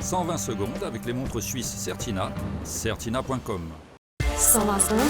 120 secondes avec les montres suisses Certina, certina.com. 120 secondes,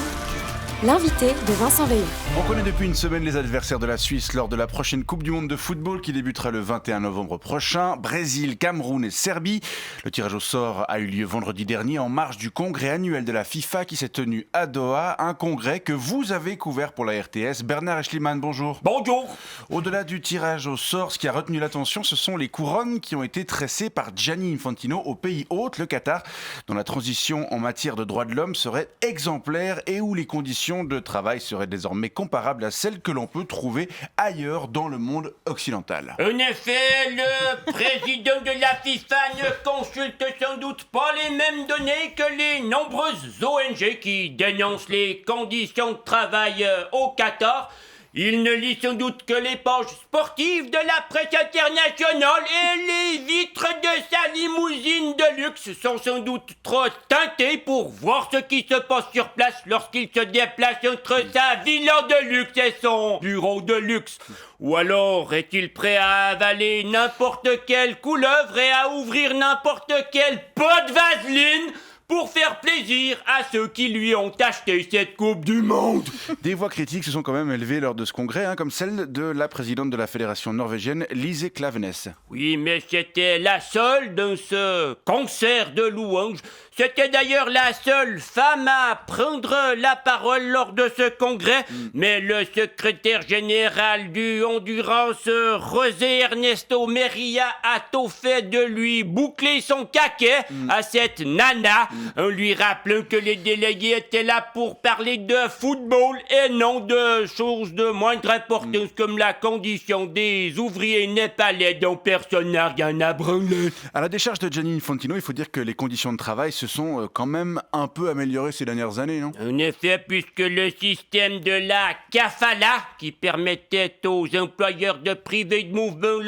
l'invité de Vincent Veillon. On connaît depuis une semaine les adversaires de la Suisse lors de la prochaine Coupe du Monde de football qui débutera le 21 novembre prochain. Brésil, Cameroun et Serbie. Le tirage au sort a eu lieu vendredi dernier en marge du congrès annuel de la FIFA qui s'est tenu à Doha. Un congrès que vous avez couvert pour la RTS. Bernard Eschliman, bonjour. Bonjour. Au-delà du tirage au sort, ce qui a retenu l'attention, ce sont les couronnes qui ont été tressées par Gianni Infantino au pays hôte, le Qatar, dont la transition en matière de droits de l'homme serait exemplaire et où les conditions de travail seraient désormais comparables à celles que l'on peut trouver ailleurs dans le monde occidental. En effet, le président de la FIFA ne consulte sans doute pas les mêmes données que les nombreuses ONG qui dénoncent les conditions de travail au Qatar. Il ne lit sans doute que les pages sportives de la presse internationale et les vitres de sa limousine de luxe sont sans doute trop teintées pour voir ce qui se passe sur place lorsqu'il se déplace entre sa villa de luxe et son bureau de luxe. Ou alors est-il prêt à avaler n'importe quelle couleuvre et à ouvrir n'importe quel pot de vaseline pour faire plaisir à ceux qui lui ont acheté cette Coupe du Monde. Des voix critiques se sont quand même élevées lors de ce congrès, comme celle de la présidente de la fédération norvégienne, Lise Klaveness. Oui, mais c'était la seule dans ce concert de louanges. C'était d'ailleurs la seule femme à prendre la parole lors de ce congrès. Mais le secrétaire général du Honduras, José Ernesto Merilla, a tôt fait de lui boucler son caquet à cette nana, en lui rappelant que les délégués étaient là pour parler de football et non de choses de moindre importance comme la condition des ouvriers népalais dont personne n'a rien à branler. À la décharge de Gianni Infantino, il faut dire que les conditions de travail se sont quand même un peu améliorées ces dernières années, non ? En effet, puisque le système de la kafala, qui permettait aux employeurs de priver de mouvement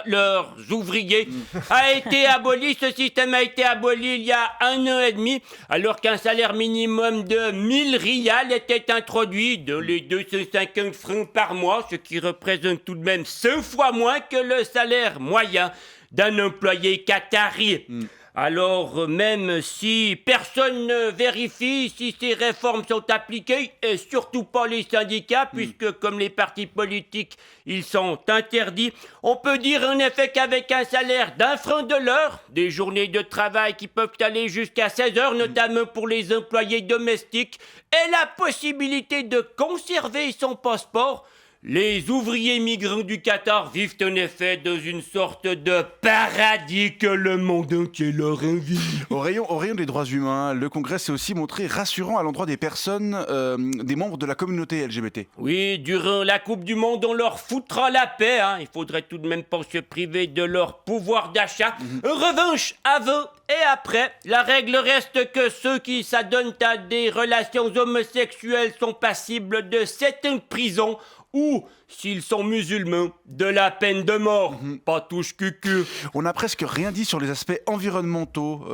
leurs ouvriers, a été aboli. Ce système a été aboli il y a 1 an et demi, alors qu'un salaire minimum de 1000 rials était introduit dans les 250 francs par mois, ce qui représente tout de même 5 fois moins que le salaire moyen d'un employé qatari. Alors, même si personne ne vérifie si ces réformes sont appliquées, et surtout pas les syndicats, puisque comme les partis politiques, ils sont interdits, on peut dire en effet qu'avec un salaire d'1 franc de l'heure, des journées de travail qui peuvent aller jusqu'à 16 heures, notamment pour les employés domestiques, et la possibilité de conserver son passeport, les ouvriers migrants du Qatar vivent en effet dans une sorte de paradis que le monde entier leur envie. Au rayon des droits humains, le Congrès s'est aussi montré rassurant à l'endroit des personnes, des membres de la communauté LGBT. Oui, durant la Coupe du Monde, on leur foutra la paix. Il faudrait tout de même pas se priver de leur pouvoir d'achat. En revanche, avant et après, la règle reste que ceux qui s'adonnent à des relations homosexuelles sont passibles de 7 ans de prison ou, s'ils sont musulmans, de la peine de mort. Pas touche cucu. On n'a presque rien dit sur les aspects environnementaux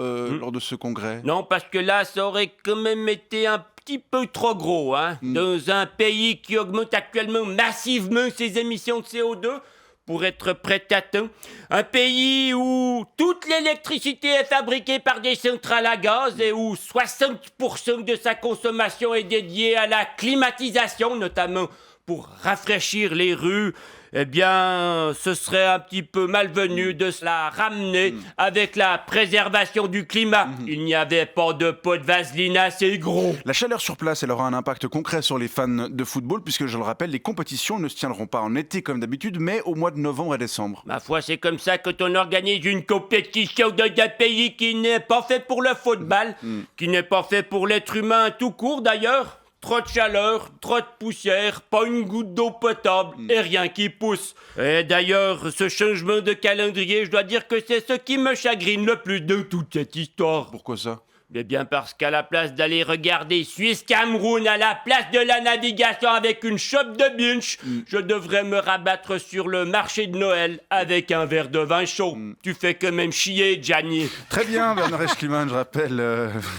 lors de ce congrès. Non, parce que là, ça aurait quand même été un petit peu trop gros. Dans un pays qui augmente actuellement massivement ses émissions de CO2, pour être prêt à temps. Un pays où toute l'électricité est fabriquée par des centrales à gaz et où 60% de sa consommation est dédiée à la climatisation, notamment pour rafraîchir les rues. Eh bien, ce serait un petit peu malvenu de se la ramener avec la préservation du climat. Il n'y avait pas de pot de vaseline assez gros. La chaleur sur place, elle aura un impact concret sur les fans de football, puisque, je le rappelle, les compétitions ne se tiendront pas en été comme d'habitude, mais au mois de novembre et décembre. Ma foi, c'est comme ça quand on organise une compétition dans un pays qui n'est pas fait pour le football, qui n'est pas fait pour l'être humain tout court d'ailleurs. Trop de chaleur, trop de poussière, pas une goutte d'eau potable et rien qui pousse. Et d'ailleurs, ce changement de calendrier, je dois dire que c'est ce qui me chagrine le plus de toute cette histoire. Pourquoi ça ? Eh bien parce qu'à la place d'aller regarder Suisse-Cameroun à la place de la navigation avec une chope de binge, je devrais me rabattre sur le marché de Noël avec un verre de vin chaud. Tu fais quand même chier, Gianni. Très bien, Bernard Eschliman, je rappelle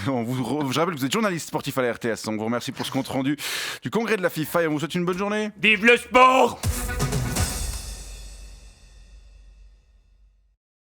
que vous êtes journaliste sportif à la RTS, donc vous remercie pour ce compte rendu du congrès de la FIFA et on vous souhaite une bonne journée. Vive le sport!